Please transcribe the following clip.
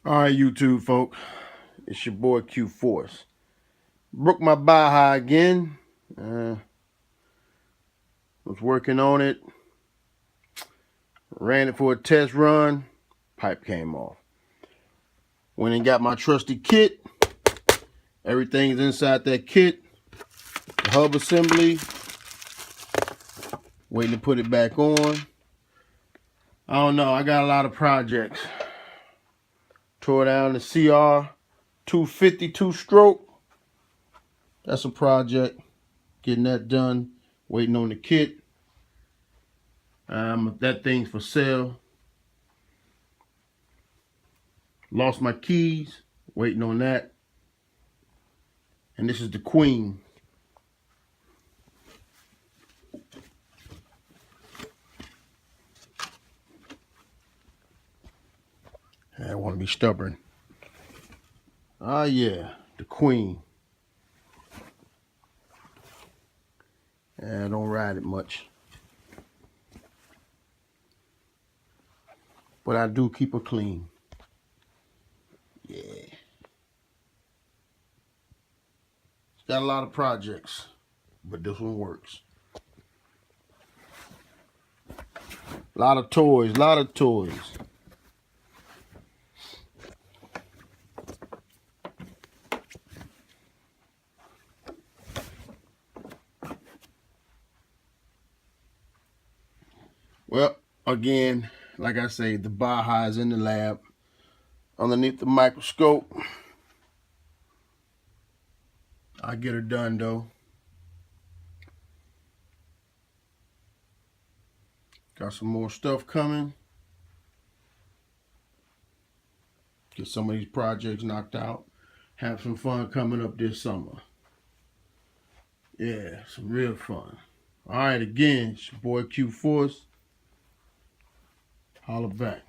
All right, YouTube folk, it's your boy Q Force. Broke my Baja again. Was working on it. Ran it for a test run. Pipe came off. Went and got my trusty kit. Everything's inside that kit. The hub assembly. Waiting to put it back on. I don't know. I got a lot of projects. Tore down the CR 252 stroke. That's a project. Getting that done. Waiting on the kit. That thing's for sale. Lost my keys. Waiting on that. And this is the Queen. I want to be stubborn. Ah, yeah, the Queen. I don't ride it much. But I do keep her clean. Yeah. It's got a lot of projects, but this one works. A lot of toys, Well, again, like I say, the Baja is in the lab. Underneath the microscope. I get her done though. Got some more stuff coming. Get some of these projects knocked out. Have some fun coming up this summer. Yeah, some real fun. All right, again, it's your boy Q Force. Holla back.